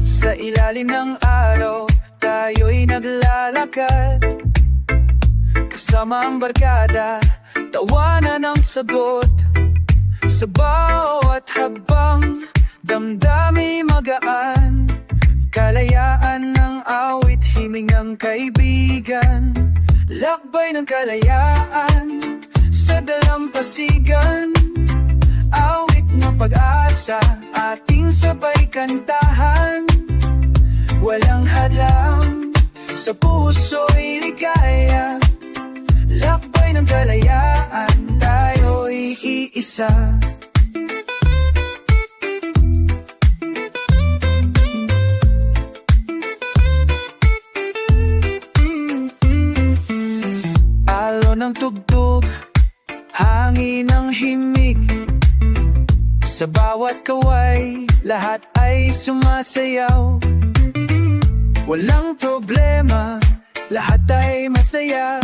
Sa ilalim ng araw, tayo'y naglalakad kasama ang barkada, tawanan ang sagot. Sa bawat habang damdami magaan, kalayaan ng awit, himig ng kaibigan. Lakbay ng kalayaan sa dalampasigan, awit ng pag-asa, ating sabay kantahan. Walang hadlang, sa puso'y ligaya. Lakbay ng kalayaan, tayo'y iisa. Alon ng tugtog, hangin ng himig. Sa bawat kaway, lahat ay sumasayaw. Walang problema, lahat ay masaya.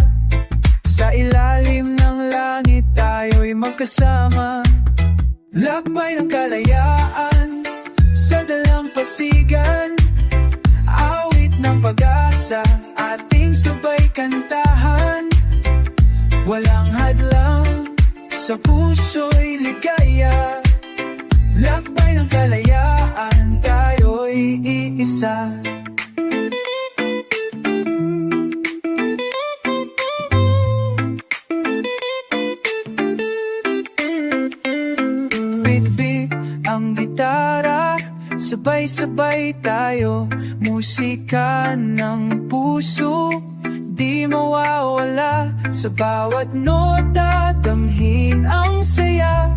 Sa ilalim ng langit, tayo'y magkasama. Lakbay ng kalayaan sa dalampasigan, awit ng pag-asa, ating sabay kantahan. Walang hadlang, sa puso'y ligaya. Lakbay ng kalayaan, tayo'y iisa. Bitbit ang gitara, sabay-sabay tayo. Musika ng puso, di mawawala. Sa bawat nota, damhin ang saya.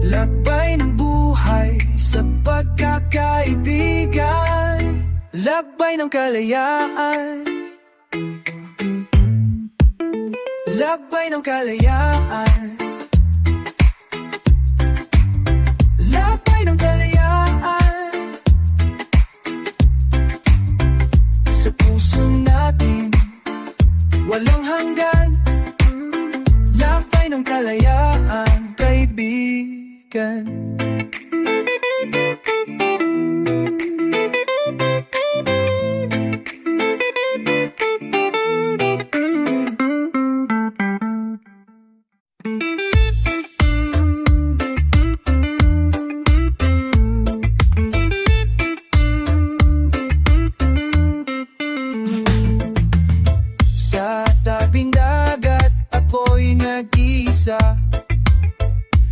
Lakbay ng buhay sa pagkakaibigan. Lakbay ng kalayaan. Lakbay ng kalayaan. Lakbay ng kalayaan. Sa puso natin, walang hanggan. Lakbay ng kalayaan, kaibigan. Sa tabing dagat, ako'y nag-isa.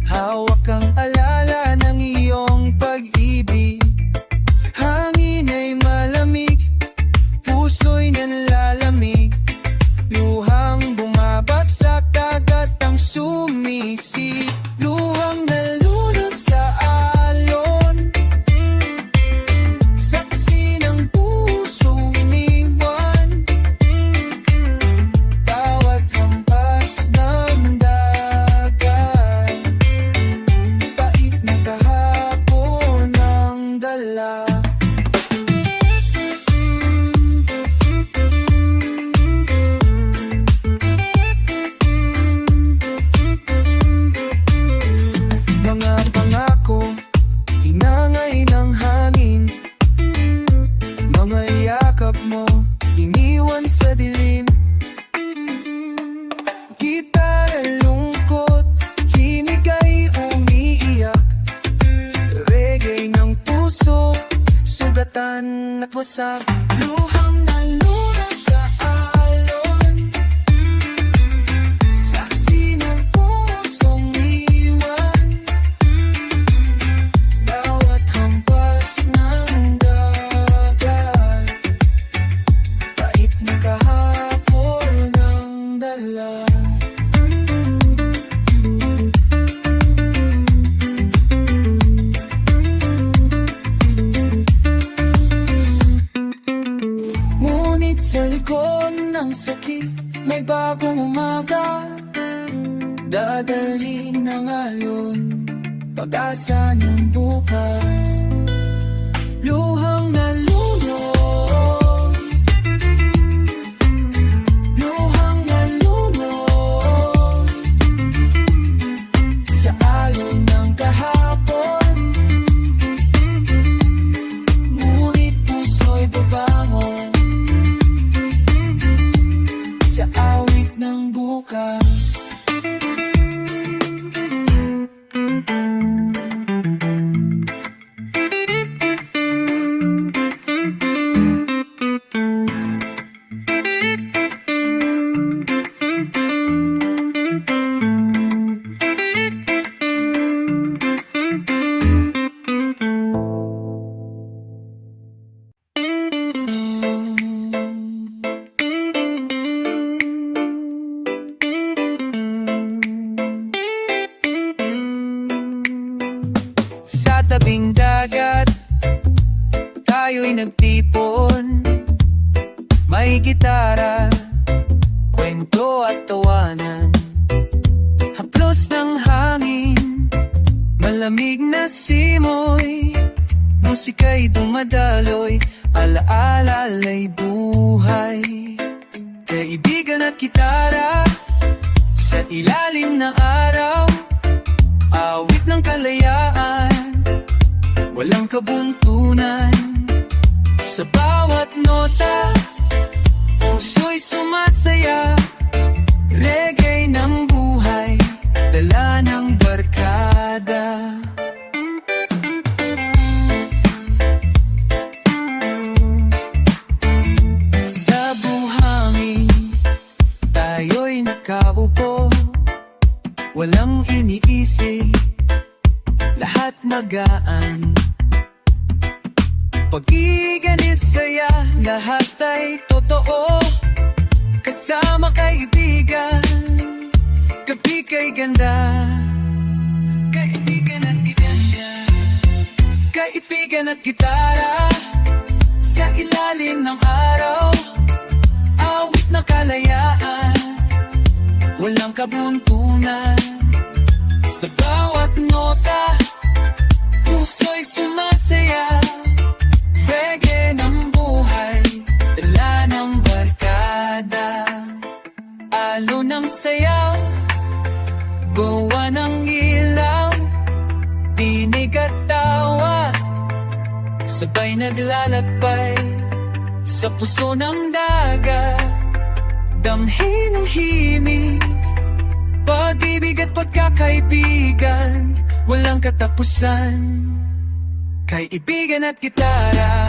Hawak ang alala ng iyong pag-ibig. Hangin ay malamig, puso'y nanlalamig. Luhang bumabagsak, dagat ang sumisi. Luhang nalunod sa alon, saksi ng pusong iniwan. Bawat hampas ng dagat, pait na kahapon ang dala. Mga pangako, hinangay ng hangin. Mga yakap mo, iniwan sa dilim. Gitara lungkot, himig ay umiiyak. Reggae ng puso, sugatan at wasak. Luhang nalunod sa alon, saksi ng pusong iwan. Bawat hampas ng dagat, pait na kahapon ang dala. Ngunit sa likod ng sakit, may bagong umaga. Dadalhin ng alon, pag-asa ng bukas. Luhang nalunod, gitara, kwento at tawanan, haplos ng hangin, malamig na simoy, musika'y dumadaloy, alaalala'y buhay. Kaibigan at gitara, sa ilalim ng araw, awit ng kalayaan, walang kabuntunan. Sa bawat nota, puso'y sumasaya, reggae ng buhay, dala ng barkada. Sa buhangin, tayo'y nakaupo, walang iniisip, lahat magaan. Pag-ibig saya, lahat ay totoo, kasama kaibigan, gabi kay ganda. Kaibigan at gitara, kaibigan at gitara, sa ilalim ng araw, awit na kalayaan, walang kabuntunan. Sa bawat nota, puso'y sumasaya, reggae ng buhay, dala ng barkada. Alo ng sayaw, gawa ng ilaw, tinig at tawa, sabay naglalakbay sa puso ng dagat. Damhin ang himig, pag-ibig at pagkakaibigan, walang katapusan. Kaibigan at gitara.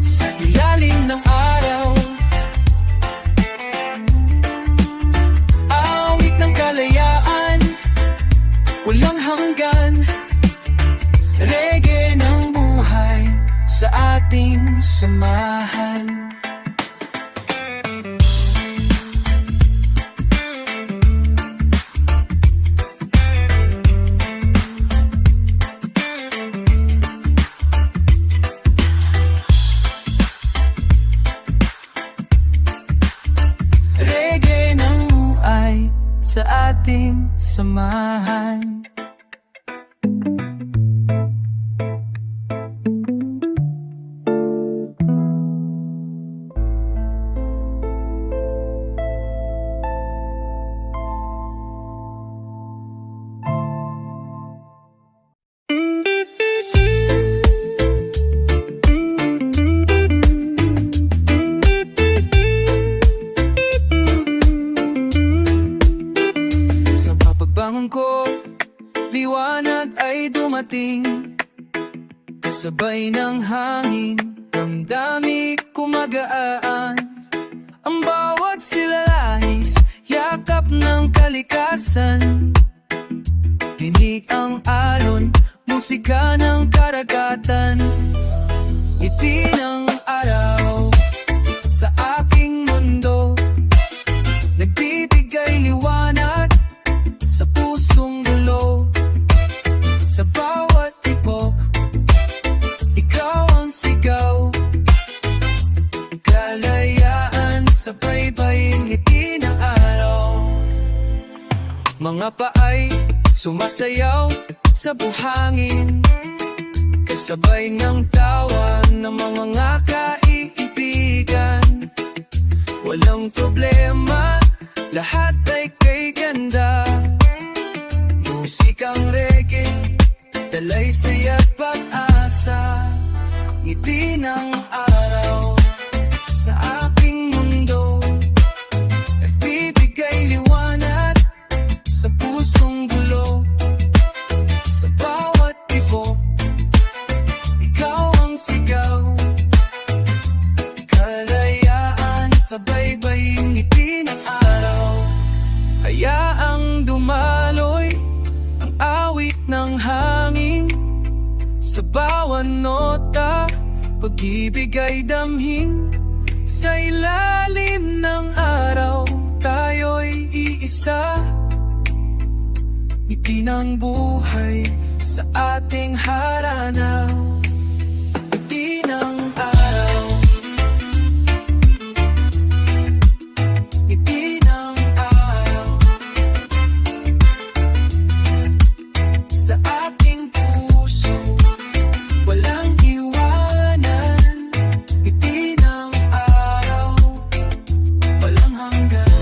Sa ilalim ng araw, awit ng kalayaan, walang hanggan, reggae ng buhay, sa ating samahan. Sa ating samahan. Bangon ko, liwanag ay dumating, kasabay ng hangin, damdamig kumagaan. Ang bawat silalahis, yakap ng kalikasan, tinig ang alon, musika ng karagatan. Ngiti ng araw sa aking mundo, nagbibigay liwanag sa pusong dulo. Sa bawat tipok, ikaw ang sigaw, kalayaan sa baybaying ngiti ng araw. Mga paay sumasayaw sa buhangin, kasabay ng tawa ng mga kaibigan. Walang problema, lahat ay kay ganda. Musikang reggae, dalay saya at pag-asa. Ngiti ng araw sa aking mundo, nagbibigay liwanag sa pusong gulo. Sa bawat tibok, ikaw ang sigaw, kalayaan sa baybaying ngiti ng araw. Hayaang dumaloy ang awit ng hangin, sa bawat nota, pag-ibig ay damhin. Sa ilalim ng araw, tayo'y iisa, ngiti ng buhay, sa ating haranaw. Ngiti ng araw, ngiti ng araw, sa ating puso, walang iwanan. Ngiti ng araw, walang hanggan.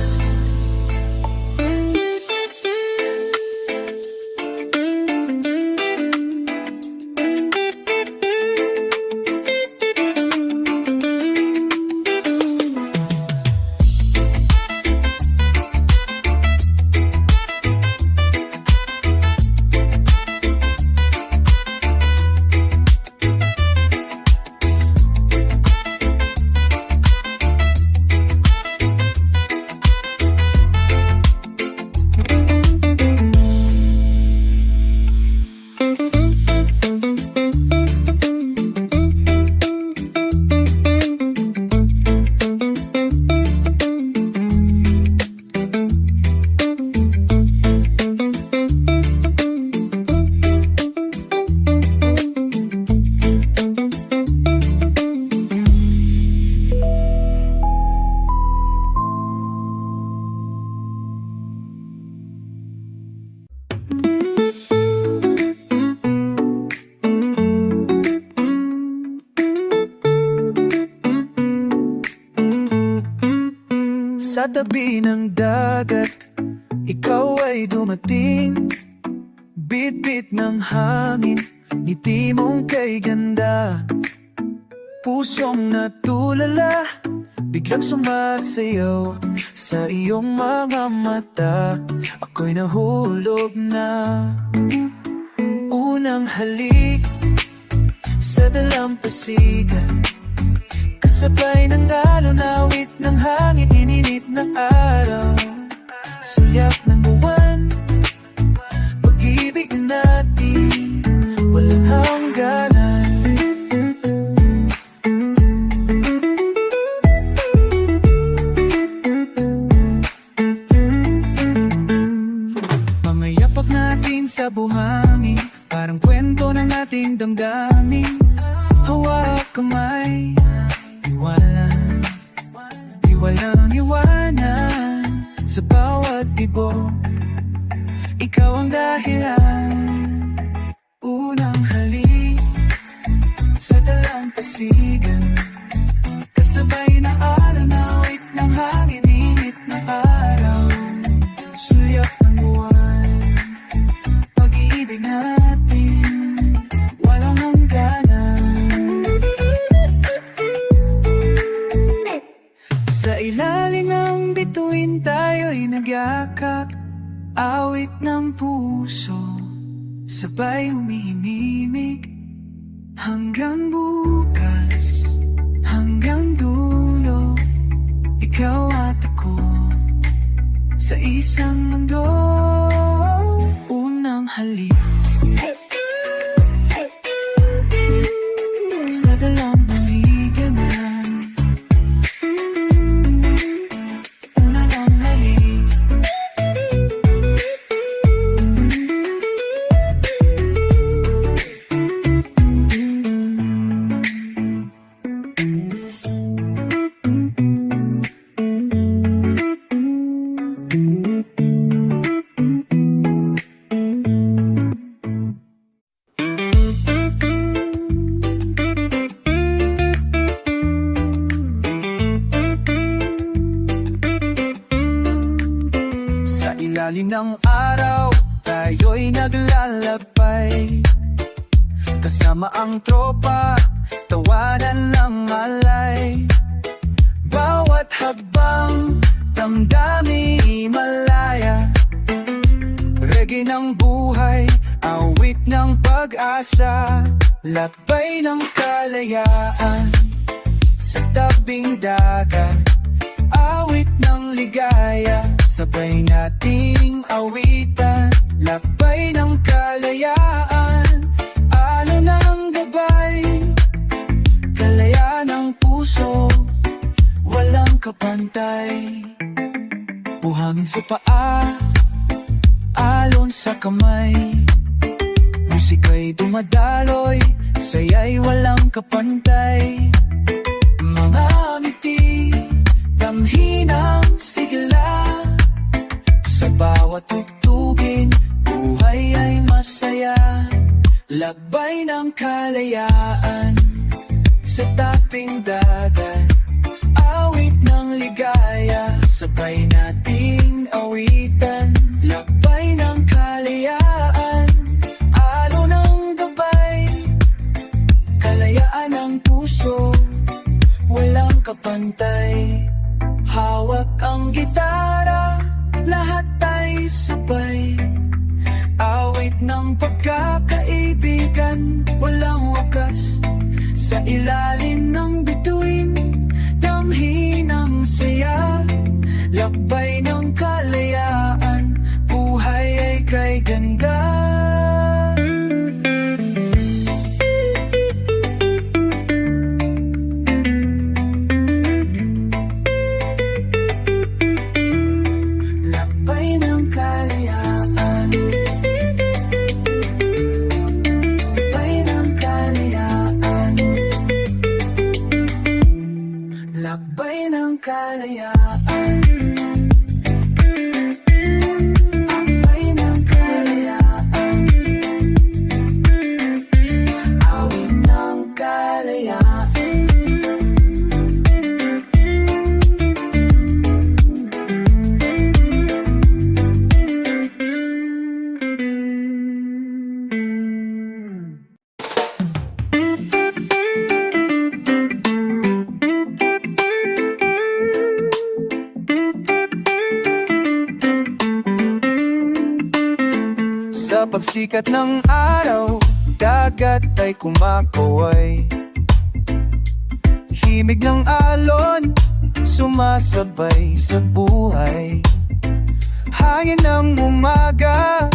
Sa tabi ng dagat, ikaw ay dumating. Bit-bit ng hangin, ngiti mong kay ganda. Pusong natulala, biglang sumasayaw sa iyong mga mata. Ako'y nahulog na. Unang halik sa dalampasigan, kasabay ng alon, awit ng hangin, ininit ng araw, sulyap ng buwan, pag-ibig natin, walang hangganan. Mga yapak natin sa buhangin, parang kwento ng ating damdamin. Hawak kamay, walang iwanan sa bawat ibo. Ikaw ang dahilan. Unang halik sa dalampasigan, kasabay na alon, awit ng hangin, init ng araw, sulyap ng buwan, pag-ibig natin, walang hangganan. Sa ilalim ng bituin tayo'y nagyakap, awit ng puso, sabay umiimimig. Hanggang bukas, hanggang dulo, ikaw at ako, sa isang mundo. Unang halik sa dalampasigan, ilalim ng araw, tayo'y naglalakbay. Kasama ang tropa, tawanan ng alay. Bawat hakbang, damdamin malaya. Reggae ng buhay, awit ng pag-asa. Lakbay ng kalayaan, sa tabing dagat. Awit ng ligaya, sabay nating awitan. Lakbay ng kalayaan, alon ng gabay. Kalayaan ng puso, walang kapantay. Buhangin sa paa, alon sa kamay. Musika ika'y dumadaloy, saya'y walang kapantay. Mga ngiti, damhin ang sigla, sa bawat tugtugin, buhay ay masaya. Lakbay ng kalayaan, sa taping dagat, awit ng ligaya, sabay nating awitan. Lakbay ng kalayaan, alo ng gabay, kalayaan ng puso, walang kapantay. Hawak ang gitara, lahat ay sabay, awit ng pagkakaibigan, walang wakas. Sa ilalim ng bituin, damhin ang saya, lakbay ng kalayaan, buhay ay kay ganda. Lakbay ng kalayaan, sabay ng kalayaan, lakbay ng kalayaan, lakbay ng kalayaan, awit ng kalayaan. Sa pagsikat ng araw, dagat ay kumakaway. Himig ng alon, sumasabay sa buhay. Hangin ng umaga,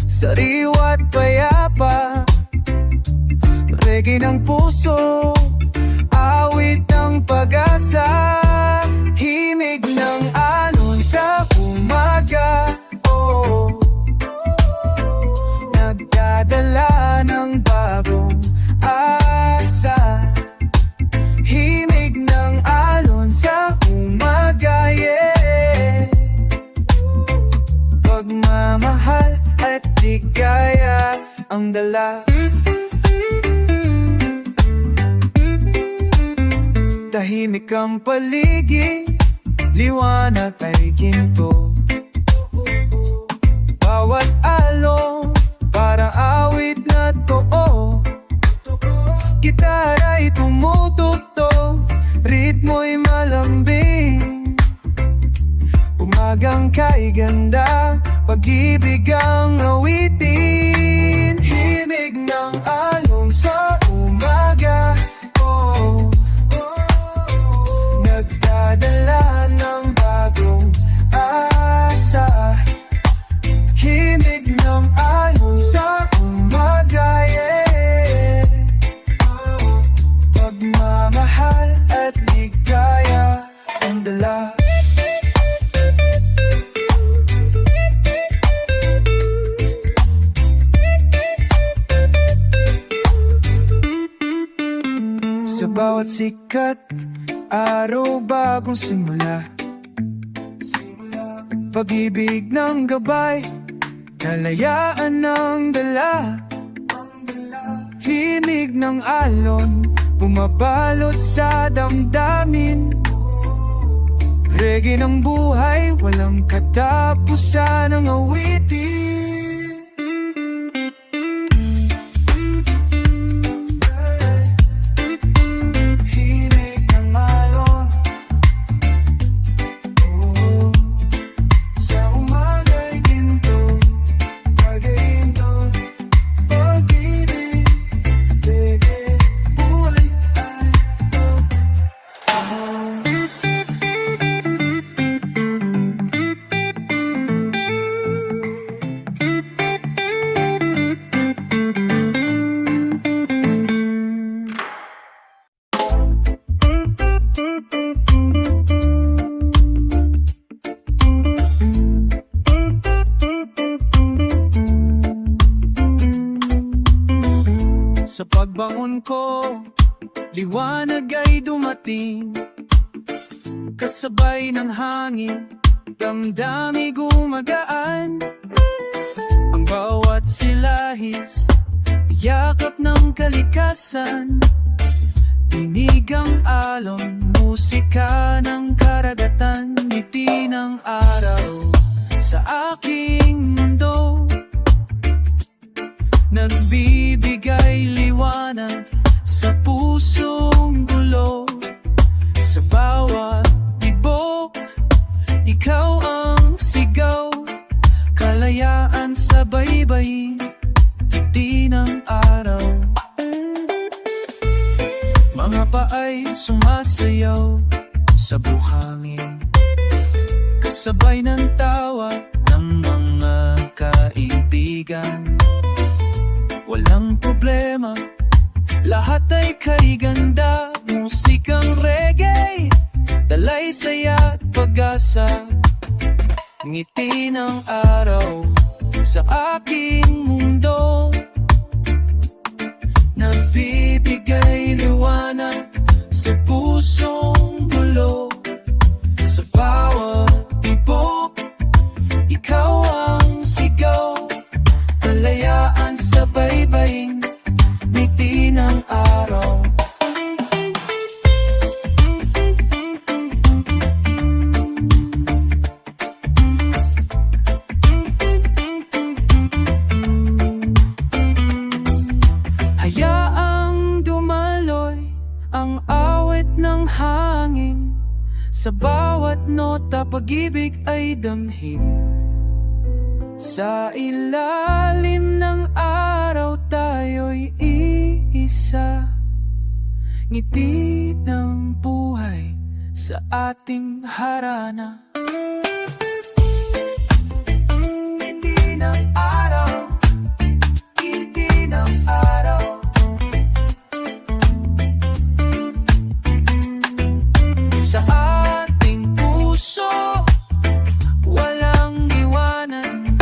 sariwa't payapa. Reggae ng puso, awit ng pag-asa. Himig ng alon sa umaga, oh, nagdadala ng bagong asa. Himig ng alon sa umaga, yeah. Pagmamahal at ligaya ang dala. Tahimik ang paligid, liwanag ay ginto. Bawat alon, para awit na too. Gitara'y tumutugtog, ritmo'y malambing. Umagang kay ganda, pag-ibig ang awitin. Himig ng alon sa umaga, oh, nagdadala ng bagong asa. Himig ng alon sa umaga, yeah. Pagmamahal at ligaya ang dala. Sa bawat sikat, araw bagong simula. Pag-ibig ng gabay, kalayaan ng dala. Himig ng alon, bumabalot sa damdamin. Reggae ng buhay, walang katapusan ng awitin. Himig ng alon, oh, sa umaga'y ginto, pag-iinto, pag-ibig, reggae, buhay ay ito. kaisipan ko, liwanag ay dumating. Kasabay ng hangin, damdami gumagaan. Ang bawat silahis, yakap ng kalikasan. Tinig ang alon, musika ng karagatan. Ngiti ng araw sa aking mundo, nagbibigay liwanag sa pusong gulo. Sa bawat tibok, ikaw ang sigaw. Kalayaan sa baybayin, ngiti ng araw. Mga paay sumasayaw sa buhangin, kasabay ng tawa ng mga kaibigan. Walang problema, lahat ay kay ganda. Musikang reggae, dalay saya at pag-asa. Ngiti ng araw sa aking mundo, nagbibigay liwanag sa pusong gulo. Sa bawat tibok, ikaw ang sigaw. Kalayaan sa baybayin, ngiti ng araw. Hayaang dumaloy ang awit ng hangin. Sa bawat nota, pag-ibig ay damhin. Sa ilalim ng araw, tayo'y iisa. Ngiti ng buhay sa ating harana. Ngiti ng araw, ngiti ng araw. Sa ating puso, walang iwanan.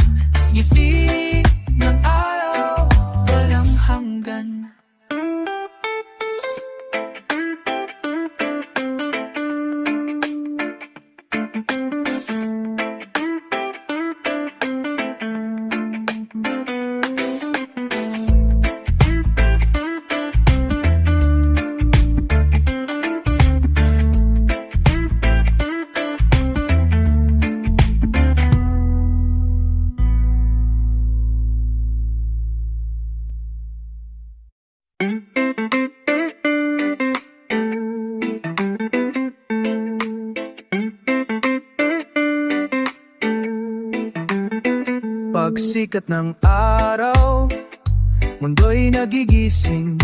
Ngiti ng araw, walang hanggan. Pagsikat ng araw, mundo'y nagigising.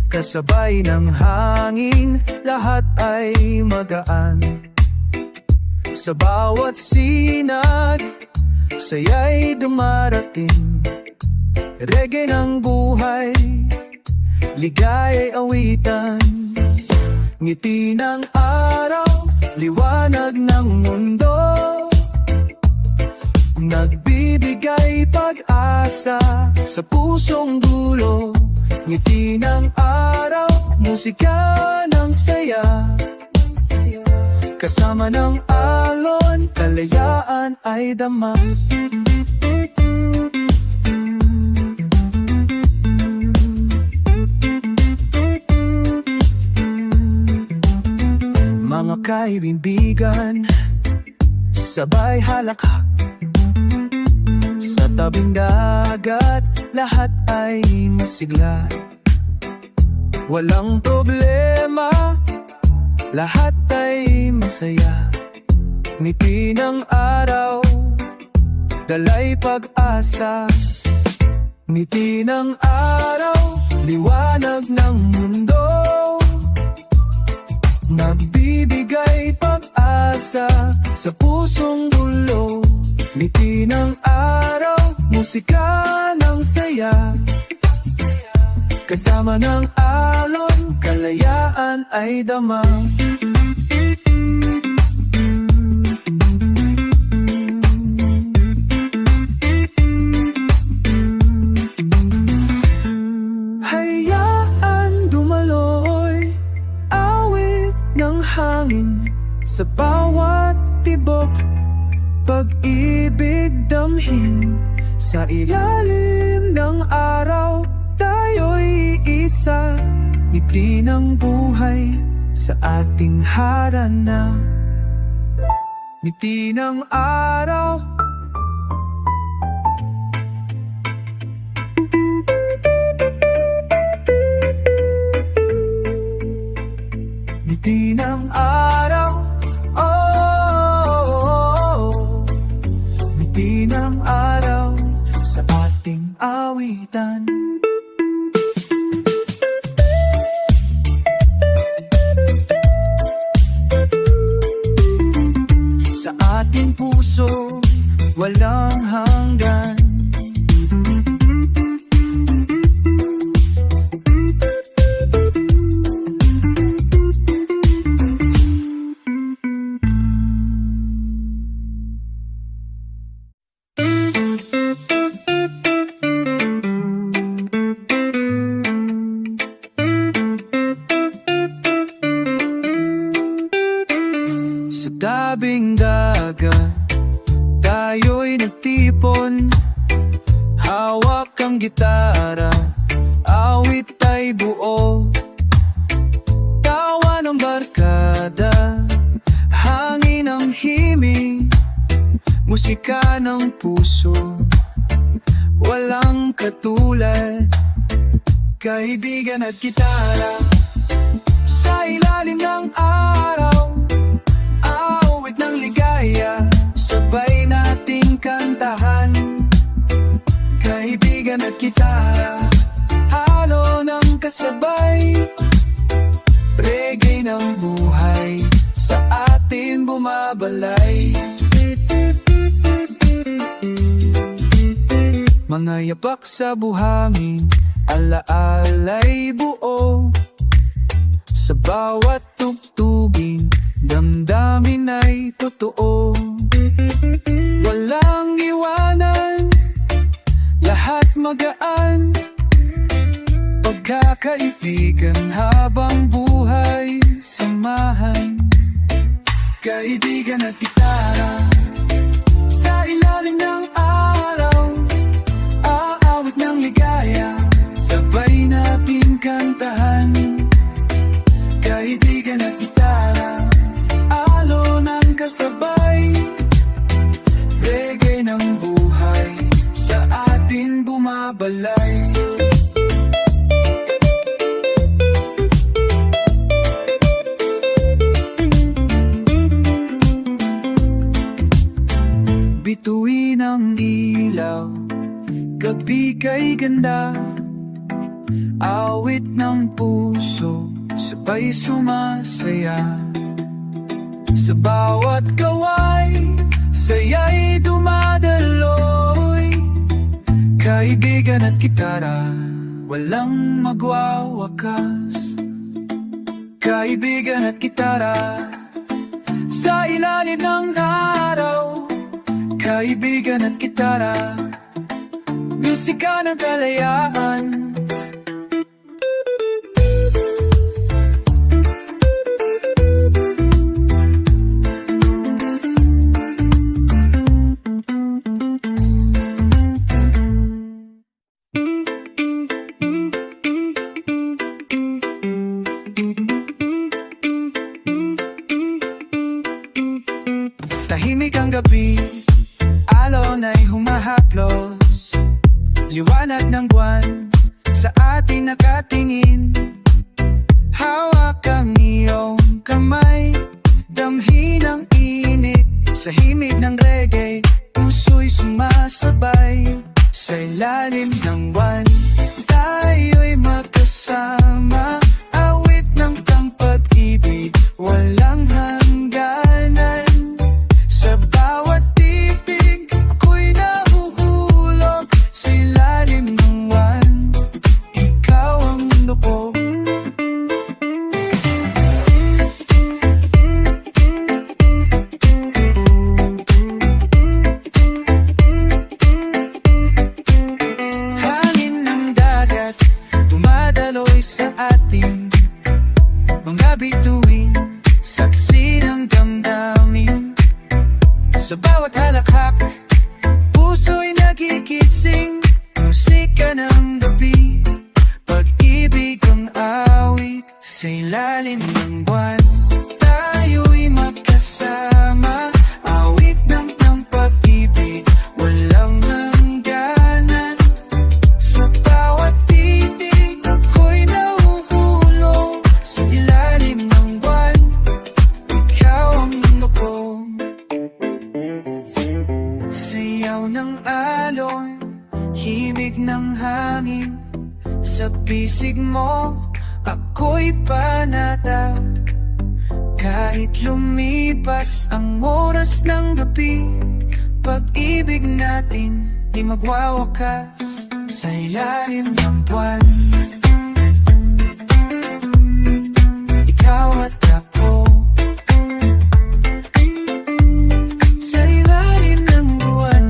Kasabay ng hangin, lahat ay magaan. Sa bawat sinag, saya'y dumarating. Reggae ng buhay, ligaya'y awitan. Ngiti ng araw, liwanag ng mundo, nagbibigay pag-asa sa pusong dulo. Ngiti ng araw, musika ng saya. Kasama ng alon, kalayaan ay dama. Mga kaibigan, sabay halakak. Sa tabing dagat, lahat ay masigla. Walang problema, lahat ay masaya. Ngiti ng araw, dalay pag-asa. Ngiti ng araw, liwanag ng mundo, nagbibigay pag-asa sa pusong dulo. Ngiti ng araw, musika ng saya. Kasama ng alon, kalayaan ay dama. Hayaan hangin, sa bawat tibok, pag-ibig damhin. Sa ilalim ng araw, tayo'y isa. Ngiti ng buhay sa ating harana. Ngiti ng araw. Ngiti ng araw. Ngiti ng araw sa ating awitan. Sa ating puso, walang hanggan. Sa tabing dagat, tayo'y nagtipon. Hawak ang gitara, awit ay buo. Tawa ng barkada, hangin ang himig, musika ng puso, walang katulad. Kaibigan at gitara, sa ilalim ng araw, awit ng ligaya, sabay nating kantahan. Kaibigan at gitara, halo ng kasabay, reggae ng buhay, sa atin bumabalay. Mga yapak sa buhangin, alaalay buo, sa bawat tugtugin, damdamin ay totoo. Walang iwanan, lahat magaan, pagkakaibigan habang buhay, samahan. Kaibigan at gitara, sa ilalim ng araw, aawit ng ligaya, sabay natin kantahan. Kaibigan at gitara, alo ng kasabay, reggae ng buhay, sa atin bumabalay. Bituin ang ilaw, gabi kay ganda, awit ng puso, sabay sumasaya. Sa bawat gaway, saya'y dumadaloy. Kaibigan at gitara, walang magwawakas. Kaibigan at gitara, sa ilalim ng araw. Kaibigan at gitara, musika ng kalayaan. Tahimik ang gabi, alon ay humahaplos, liwanag ng buwan sa atin nakatingin. Hawak ang iyong kamay, damhin ang init, sa himig ng reggae, puso'y sumasabay. Sa ilalim ng buwan, tayo'y magkasama, awit ng pag-ibig, walang hangganan. Sa bawat tibig, ako'y nahuhulog, sa ilalim ng buwan, ikaw ang mundo ko. Hangin ng dagat, dumadaloy sa ating mga bituin, saksi ng damdamin. Sa bawat halakhak, puso'y nagigising. Musika ng gabi, pag-ibig ang awit. Sa ilalim ng buwan, tayo'y magkasama. Awit ng pag-ibig, walang hangganan. Sa bawat titig, ako'y nahuhulog. Sa ilalim ng buwan, ikaw ang mundo ko. Sayaw ng alon, himig ng hangin. Sa bisig mo, ako'y panata. Kahit lumipas ang oras ng gabi, pag-ibig natin di magwawakas. Sa ilalim ng buwan, ikaw at ako. Sa ilalim ng buwan,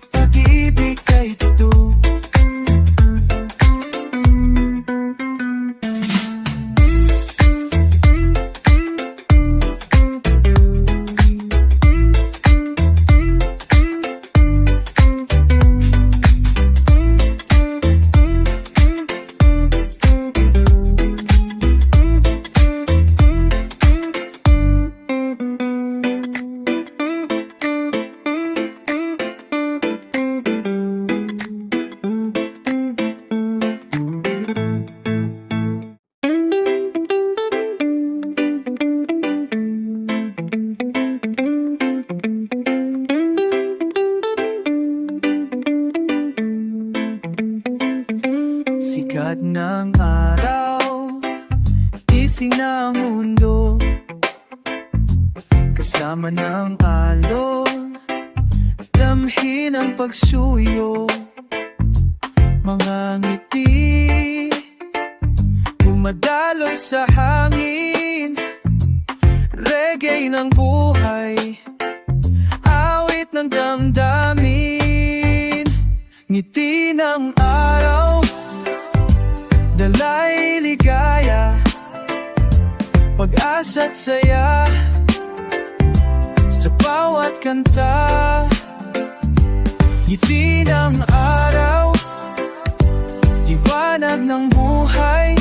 pag-ibig ay totoo. Sikat ng araw, gising na ang mundo. Kasama ng alon, damhin ang pagsuyo. Mga ngiti, bumadaloy sa hangin. Reggae ng buhay, awit ng damdamin. Ngiti ng araw, dalay ligaya, pag-asa't saya. Sa bawat kanta, ngiti ng araw, liwanag ng buhay.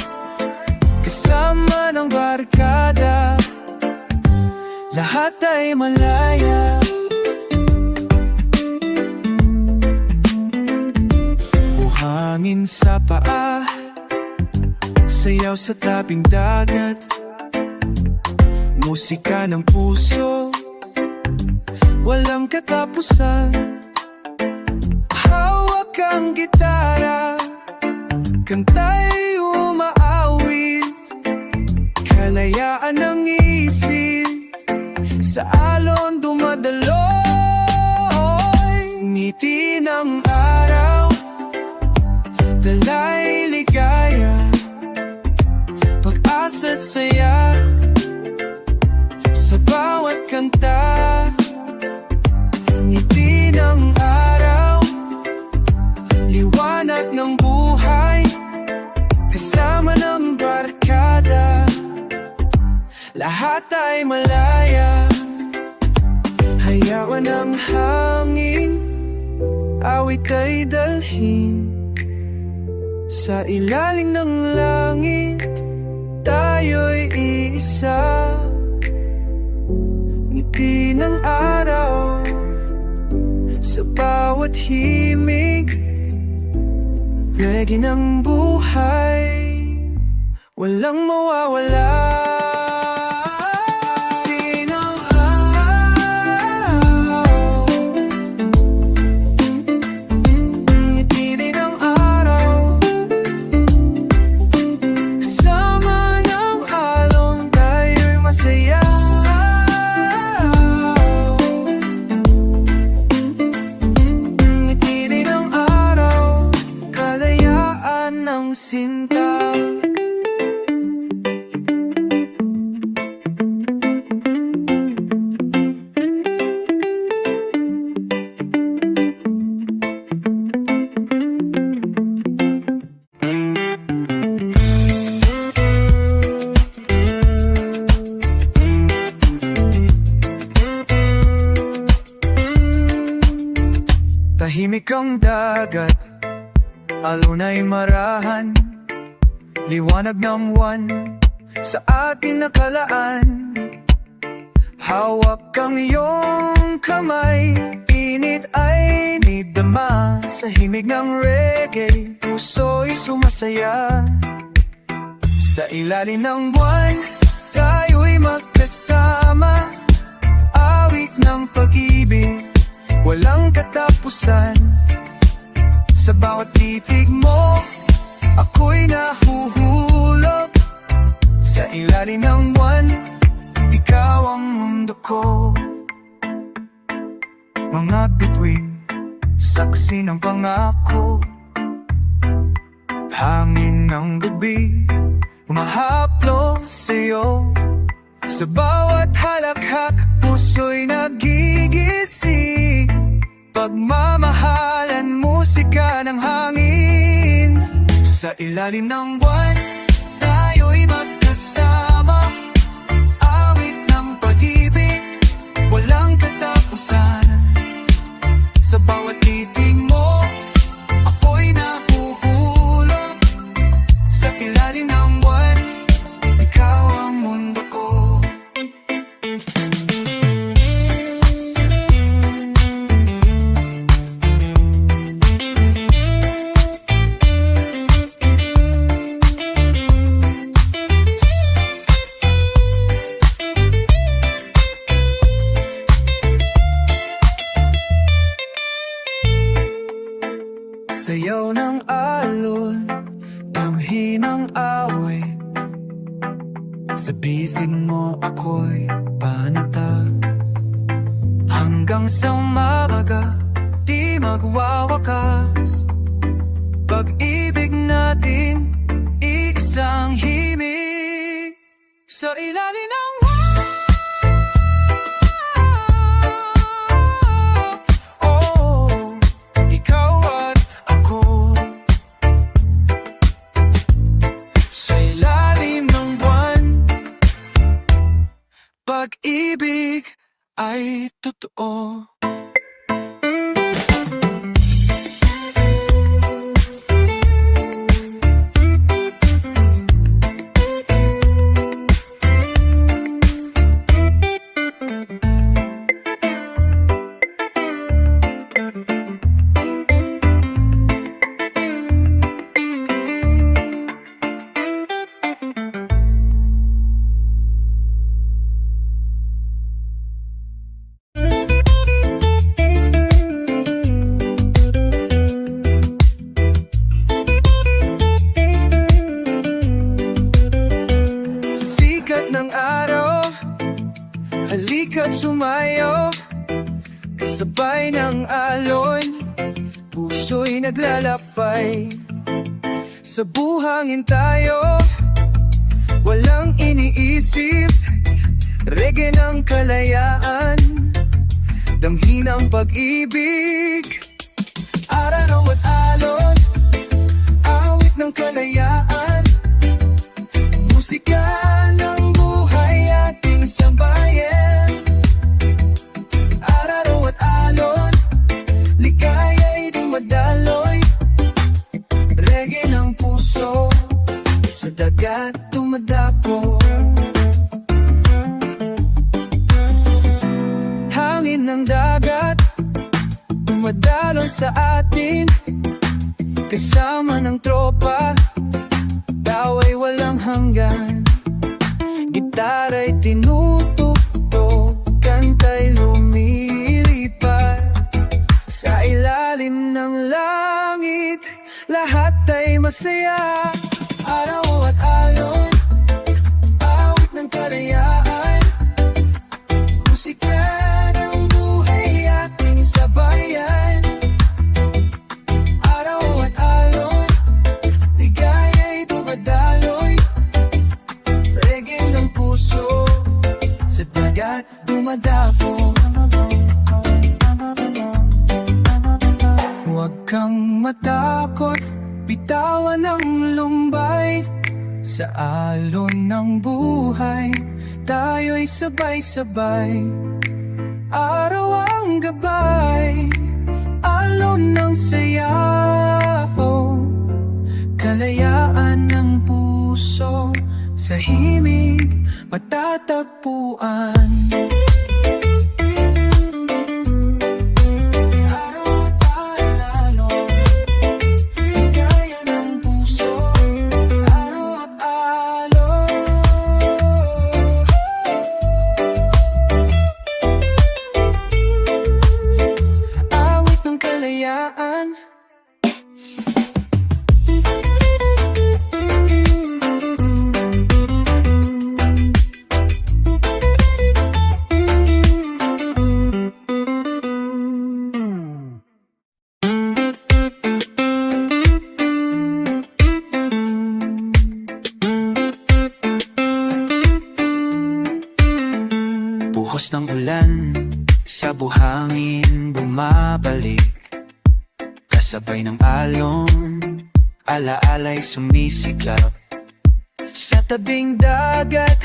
Kasama ng barkada, lahat ay malaya. Buhangin sa paa, sayaw sa tabing dagat. Musika ng puso, walang katapusan. Hawak ang gitara, kanta'y umaawit. Kalayaan ng isip, sa alon dumadaloy. Ngiti ng araw, dalay ligaya, pag-asa't saya. Sa bawat kanta, ngiti ng araw, liwanag ng buhay. Kasama ng barkada, lahat ay malaya. Hayaan ang hangin, awit ay dalhin. Sa ilalim ng langit, tayo'y iisa. Ngiti ng araw, sa bawat himig. Reggae ng buhay, walang mawawala. Sinta. ang dagat, alon ay marahan, liwanag ng buwan sa atin nakalaan. Hawak ang iyong kamay, init ay nidama sa himig ng reggae, puso'y sumasaya. Sa ilalim ng buwan, tayo'y magkasama, awit ng pag-ibig, walang katapusan. Sa bawat titig mo, ako'y nahuhulog. Sa ilalim ng buwan, ikaw ang mundo ko. Mga bituin, saksi ng pangako, hangin ng gabi, umahaplo sa'yo. Sa bawat halakhak, puso'y nagigising. Pagmamahalan, musika ng hangin. Sa ilalim ng buwan, tayo'y magkasama, awit ng pag-ibig, walang katapusan. Sa bawat titig mo, ako'y nahuhulog. Sa ilalim ng buwan, ikaw ang mundo ko. Sayaw ng alon, damhi ng awit, sa bisig mo ako'y panatag. Hanggang sa umaga, di magwawakas, pag-ibig natin, isang himig. Sa ilalim ng pag-ibig ay totoo. Ng araw, halika't sumayaw, kasabay ng alon, puso'y naglalapay. Sa buhangin tayo, walang iniisip, reggae ng kalayaan, damhi ng pag-ibig. Araw at alon, awit ng kalayaan, musika ng buhay ating sambayan. Araw at alon, ligaya'y dumadaloy, reggae ng puso, sa dagat dumadapo. Hangin ng dagat, dumadalo sa atin, kasama ng tropa, tawa'y walang hanggan. Gitara'y tinutugtog, kanta'y lumilipad. Sa ilalim ng langit, lahat ay masaya. Araw at alon, awit ng kalayaan, musika ng buhay ating sabayan. Araw at alon, ligaya'y dumadaloy, reggae ng puso, sa dagat dumadapo. Huwag kang matakot, bitawan ang lumbay, sa alon ng buhay, tayo'y sabay-sabay. Araw ang gabay, alon ng saya, kalayaan ng puso, sa himig matatagpuan. Araw at alalo, ligaya ng puso, araw at alon. Awit ng kalayaan. Buhos ng ulan sa buhangin bumabalik, kasabay ng alon, alaala'y sumisiklab. Sa tabing dagat,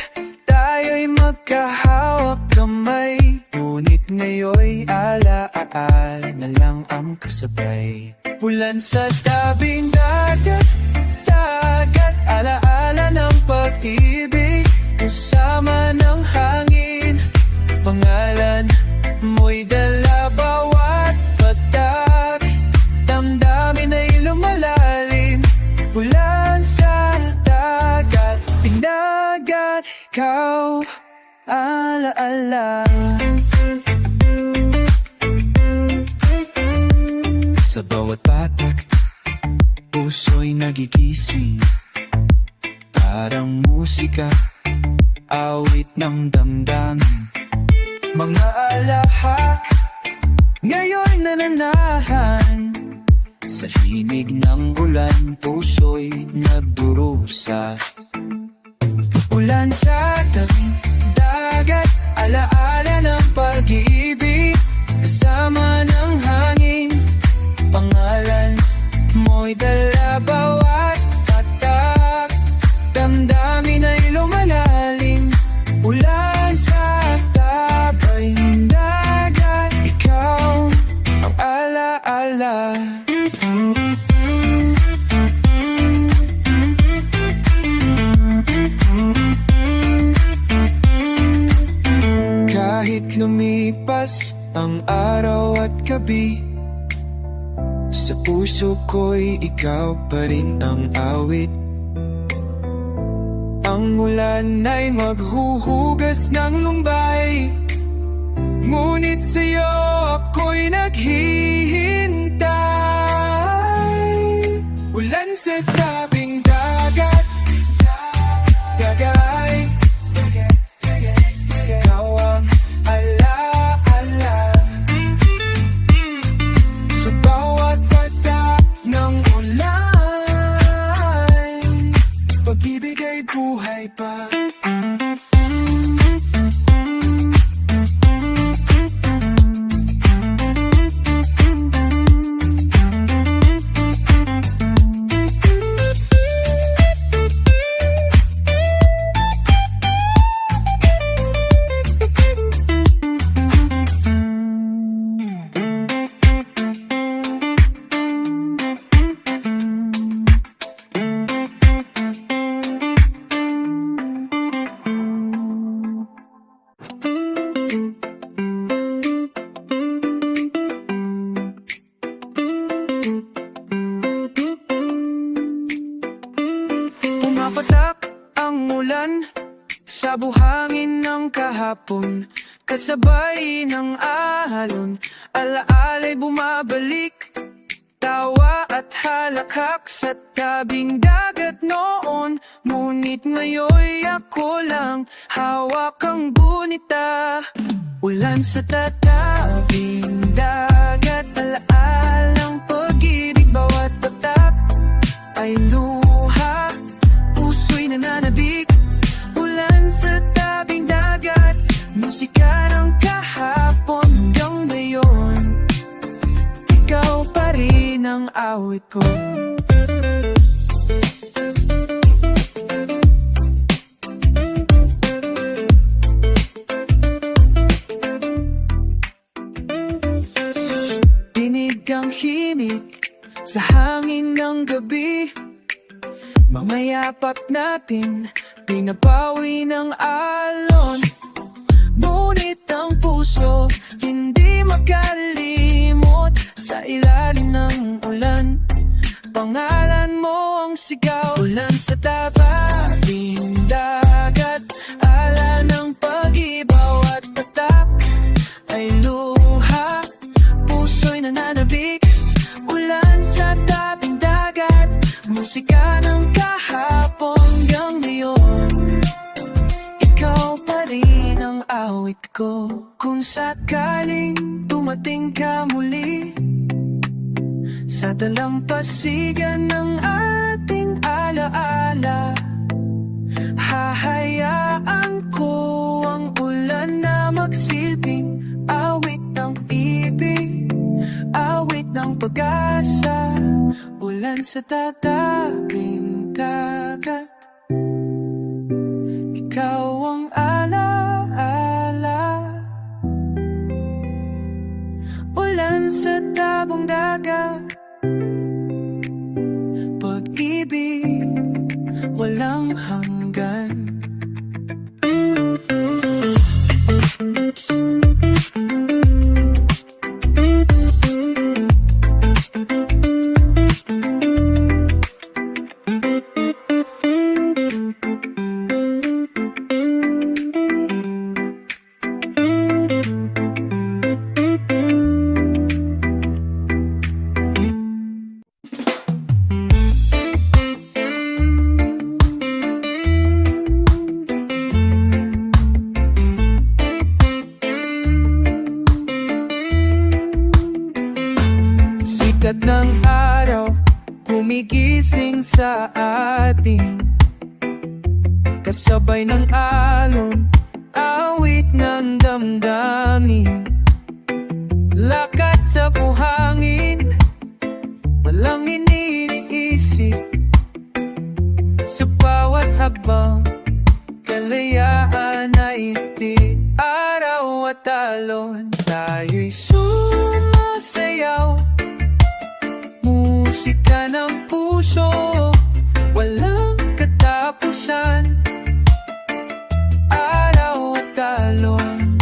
tayo'y magkahawak kamay, ngunit ngayon'y alaala na lang ang kasabay. Ulan sa tabing dagat, dagat, alaala ng pag-ibig, kasama ng hangin. Pangalan mo'y dala bawat patak, damdamin ay lumalalim. Ulan sa dagat, pinagat, ikaw, alaala. Sa bawat patak, puso'y nagigising, parang musika, awit ng damdamin. Mga alahak, ngayon nananahan, sa himig ng ulan, puso'y nagdurusa. Ulan sa tabing dagat, alaala ng pag-ibig, kasama ng hangin. Pangalan mo'y dala bawat patak, damdamin ay lumalalim. Ulan sa tabing dagat, ikaw ang alaala. Kahit lumipas ang araw at gabi, sa puso ko'y ikaw pa rin ang awit. Ang ulan ay maghuhugas ng lumbay, ngunit sa'yo ako'y naghihintay. Ulan sa tabing dagat, dagay, ikaw ang alaala. Sa bawat patak ng ulan, pag-ibig ay buhay pa. Pumapatak ang ulan sa buhangin ng kahapon, kasabay ng alon, alaala'y bumabalik. Tawa at halakhak sa tabing dagat noon, ngunit ngayon'y ako lang hawak ang gunita. Ulan sa tatabing dagat, alaalang pag-ibig, bawat patak ay luha, puso'y nananabik. Ulan sa tabing dagat, musika ng kahapon hanggang ngayon, ikaw pa rin ang awit ko. Dinig ang himig Mga yapak natin, pinabawi ng alon. Ngunit ang puso, hindi makalimot. Sa ilalim ng ulan, pangalan mo ang sigaw. Ulan sa tabating dagat, ala ng pag-ibaw at tatak ay luha, puso'y nananabik. Ulan sa tabing dagat, musika ng kahapon hanggang ngayon. Ikaw pa rin ang awit ko. Kung sakaling dumating ka muli sa dalampasigan ng ating alaala, hahayaan ko ang ulan na magsilbing awit ng ibig, awit ng pag-asa. Ulan sa tataging dagat, ikaw ang alaala. Ulan sa tabong dagat, pag-ibig walang hanggan. Sikat ng araw, gumigising sa atin, kasabay ng alon, awit ng damdamin. Lakad sa buhangin, walang iniisip. Sa bawat hakbang, kalayaan na itik. Araw at alon, tayo'y sumasayaw. Musika ng puso, walang katapusan. Araw at alon,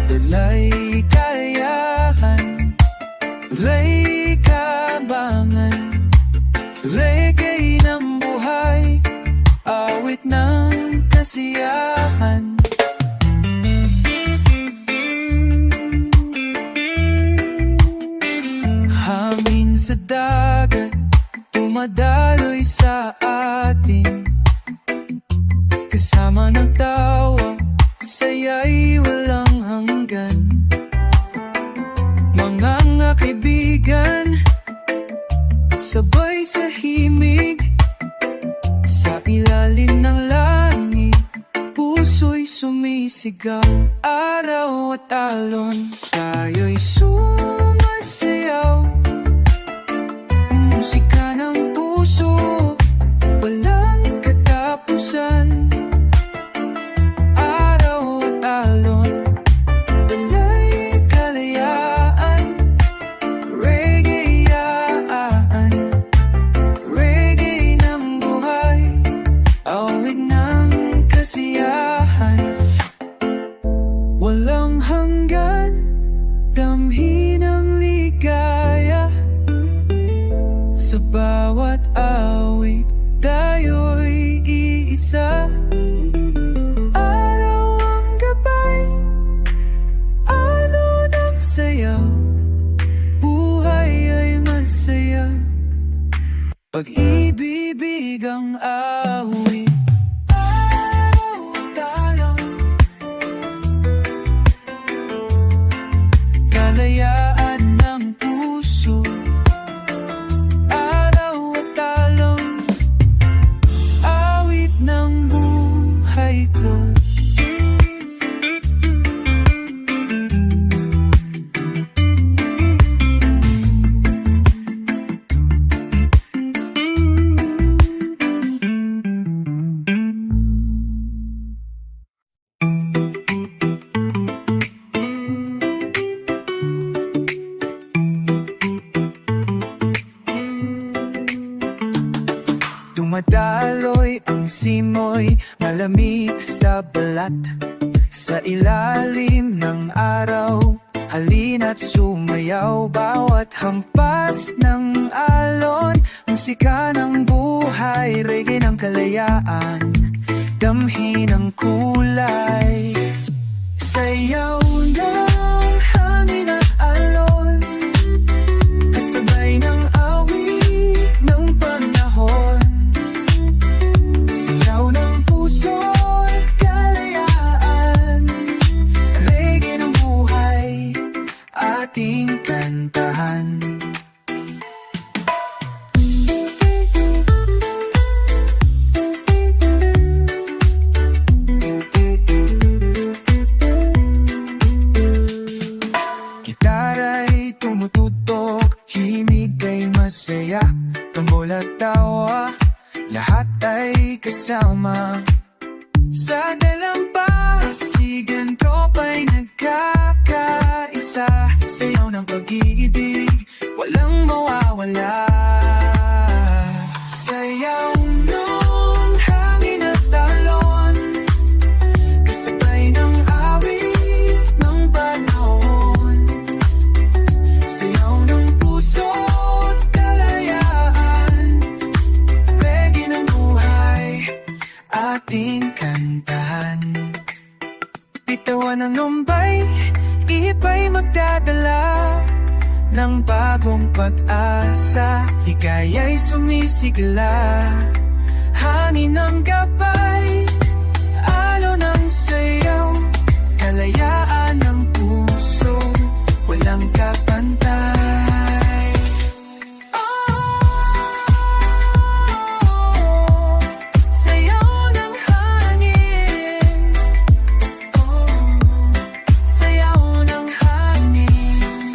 dalay kalayahan, dalay kabangan, reggae ng buhay, awit ng kasiyahan. Hangin sa dagat, dumadaloy sa atin, kasama ng tawa, saya'y walang hanggan. Mga kaibigan, sabay sa himig, sa ilalim ng langit, puso'y sumisigaw. Araw at alon, tayo'y sumasayaw. Musika ng puso, walang katapusan. Araw at alon, dalay kalayaan, reggae-aan, reggae ng buhay, awit ng kasiyahan. Walang hanggan, damhin ang ligaya. Sa bawat awit, tayo'y iisa. Araw ang gabay, alon ang sayaw, buhay ay masaya, pag-ibig ang awit. Araw at alon, kalayaan ng puso. Araw at alon, awit ng buhay ko. Dumadaloy ang simoy, malamig sa balat. Sa ilalim ng araw, halina't sumayaw. Bawat hampas ng alon, musika ng buhay, reggae ng kalayaan, damhi ng kulay. Sayaw ng hangin at alon, kasabay ng awit ng panahon. Sayaw ng puso at kalayaan, reggae ng buhay, ating kantahan. Gitara'y tumututok, himig ay masaya, tambol at tawa, lahat ay kasama. Sa dalampasigan, tropa'y nagkakaisa, sayaw ng pag-ibig, walang mawawala. Sayaw ng hangin at talon, kasabay ng awit ng panahon. Sayaw ng puso at kalayaan, reggae ng buhay, ating kantahan. Bitawan ng lumbay, ipa'y magdadala ng bagong pag-asa, ligaya'y sumisigla. Hangin ng gabay, alon ng sayaw, kalayaan ng puso, walang kapantay. Sayaw ng hangin, sayaw ng hangin,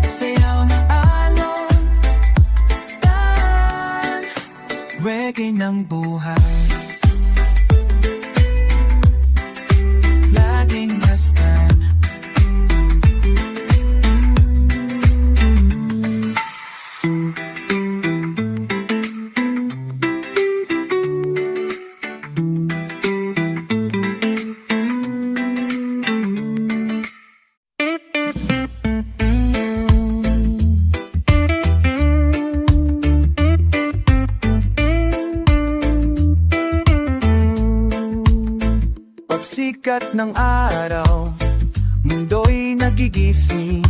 sayaw ng alon, stand, reggae ng buhay, laging stand. Pagsikat ng araw, mundo'y nagigising,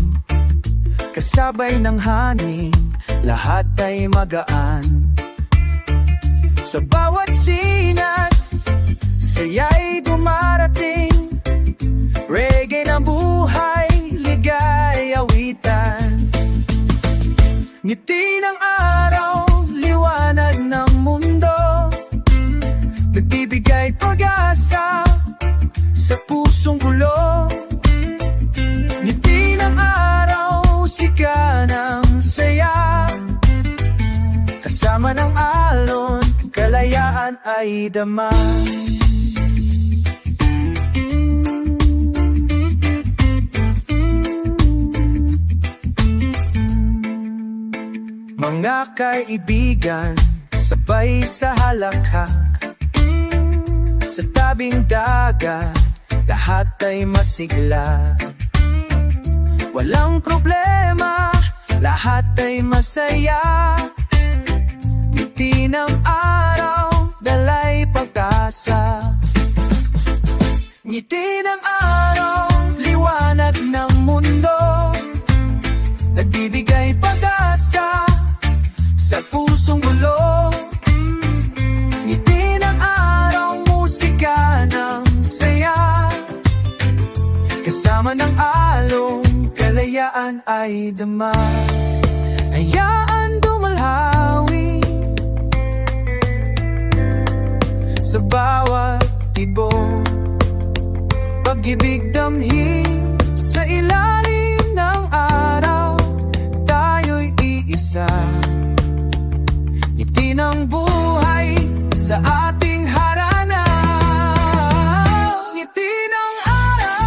kasabay ng hangin, lahat ay magaan. Sa bawat sinat, saya'y dumarating, reggae ng buhay, ligay awitan. Ngiti ng araw, liwanag ng mundo, nagbibigay pag-asa sa pusong gulo. Ngiti ng araw, sika ng saya, kasama ng alon, kalayaan ay dama. Mga kaibigan, sabay sa halakhak, sa tabing dagat, lahat ay masigla. Walang problema, lahat ay masaya. Ngiti ng araw, dalay pag-asa. Ngiti ng araw, liwanag ng mundo, nagbibigay pag-asa sa pusong gulo. Ngiti ng araw, musika ng saya, kasama ng along, kalayaan ay dama. Hayaan dumalhawi sa bawat tibok, pag-ibig damhi sa ilalim ng araw, tayo'y iisa. Ngiti ng buhay sa ating harana, ngiti ng araw,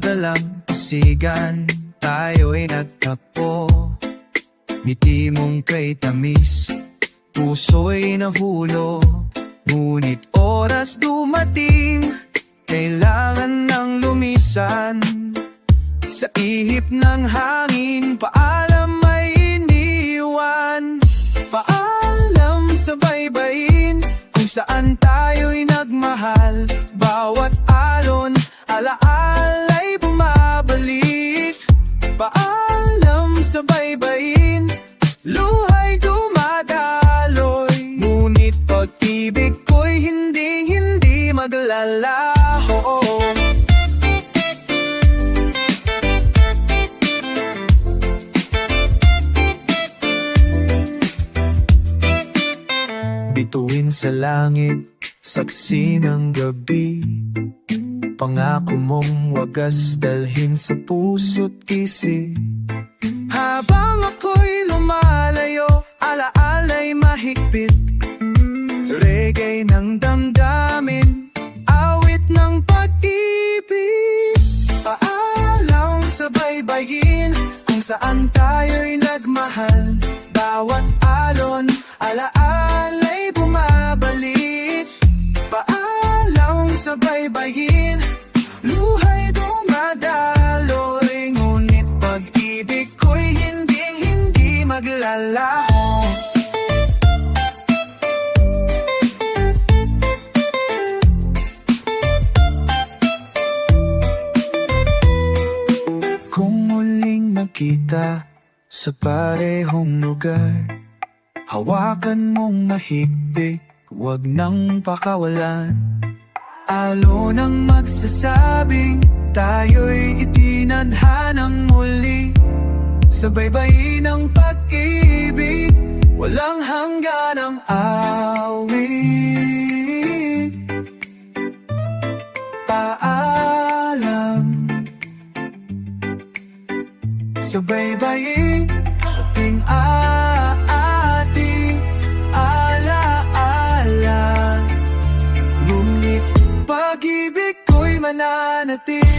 dalampasigan, tayo'y nagtagpo. Ngiti mong kay tamis, puso'y nahulo. Ngunit oras dumating, kailangan ng lumisan. Sa ihip ng hangin, paalam ay iniwan. Paalam sa baybayin, kung saan tayo'y nagmahal. Bawat alon, alaala'y bumabalik. Paalam sa baybayin, luhay dumadaloy. Ngunit pag-ibig ko'y hindi maglalaho. Bituin sa langit, saksi ng gabi. Pangako mong wagas dalhin sa puso't isip. Habang ako'y lumalayo, alaala'y mahigpit. Reggae ng damdamin, awit ng pag-ibig. Paalam sa baybayin, kung saan tayo'y nagmahal. Bawat alon, alaala'y bumabalik. Paalam sa baybayin, luhay dumadaloy. Ngunit pag-ibig ko'y hindi maglalaho. Kung muling magkita sa parehong lugar, hawakan mong mahigpit, huwag nang pakawalan. Alon ang magsasabing tayo'y itinadhanang muli. Sa baybayin ng pag-ibig, walang hangganang awit. Paalam sa baybayin, ating ating alaala. Ngunit pag-ibig ko'y mananatili.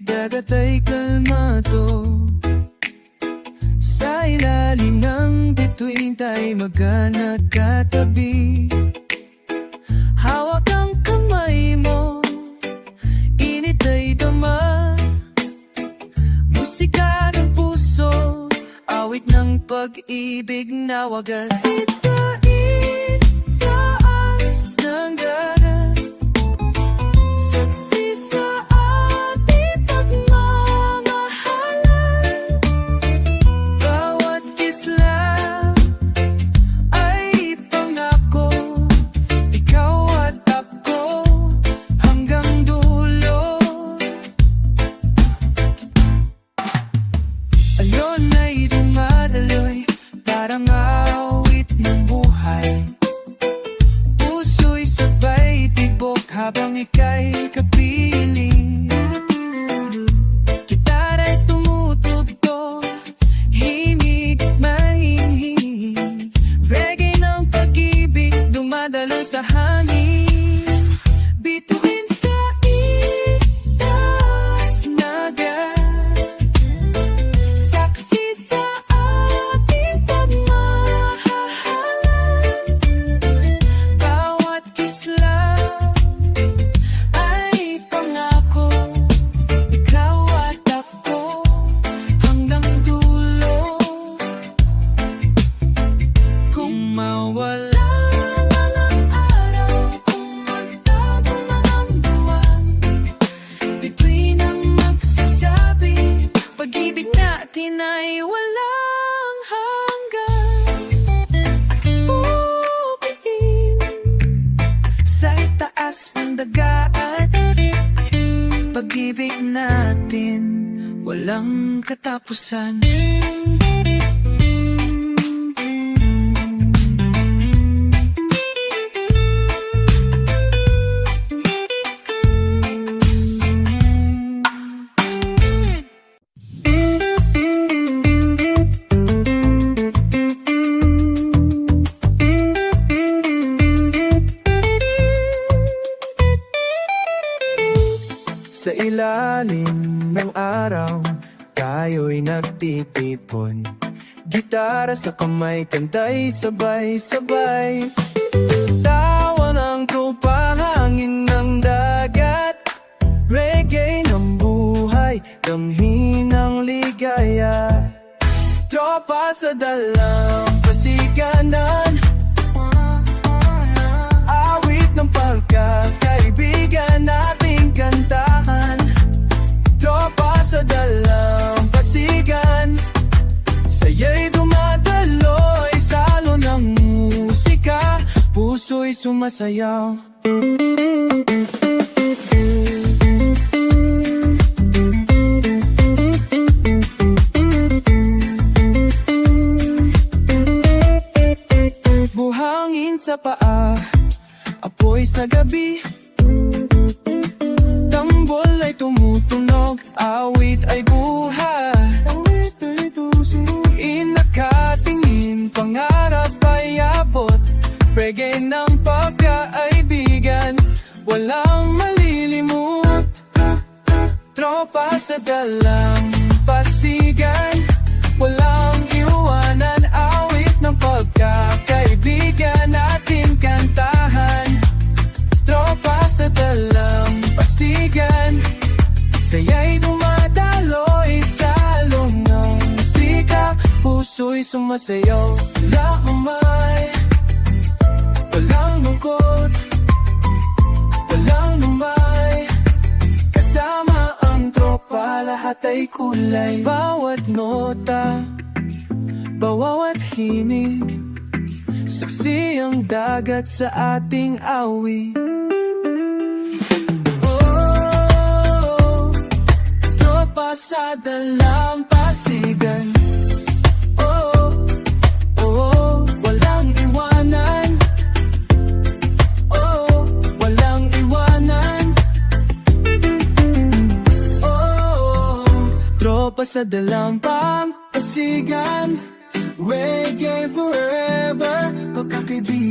Dagat ay kalmado, sa ilalim ng bituin tayo magkanagkatabi. Hawak ang kamay mo, init ay dama. Musika ng puso, awit ng pag-ibig na wagas. Itain, taas ng dagat, saksi sa parang awit ng buhay. Puso'y sabay tibok habang ika'y kapiling. Gitara'y tumutugtog, himig at mahinging. Reggae ng pag-ibig dumadalo sa hangin. Bituin sa itaas na dagat, saksi sa pag-ibig natin ay walang hanggan. Bubigin lakas ng dagat. Pag-ibig natin walang katapusan. Sa ilalim ng araw, tayo'y nagtitipon. Gitara sa kamay, kantay sabay-sabay. Tawa ng tropa, hangin ng dagat. Reggae ng buhay, damhin ng ligaya. Tropa sa dalampasiganan, awit ng pagkakaibigan nating kantahan. Tropa sa dalampasigan, saya'y dumadaloy, salo ng musika, puso'y sumasayaw. Buhangin sa paa, apoy sa gabi. Tambol ay tumutunog, awit ay buhay. Inakatingin, pangarap ay abot. Reggae ng pagkaibigan, walang malilimot. Tropa sa dalampasigan, walang iwanan. Awit ng pagkakaibigan natin kantahan. Tropa sa dalampasigan, saya'y dumadaloy, salo ng musika, puso'y sumasayaw. Walang umay, walang lungkot, walang lumay. Kasama ang tropa, lahat ay kulay. Bawat nota, bawat himig, saksi ang dagat sa ating awit. Sa dalampasigan, oh, oh, walang iwanan. Oh, walang iwanan. Oh, tropa sa dalampasigan, reggae forever, pagkakaibigan.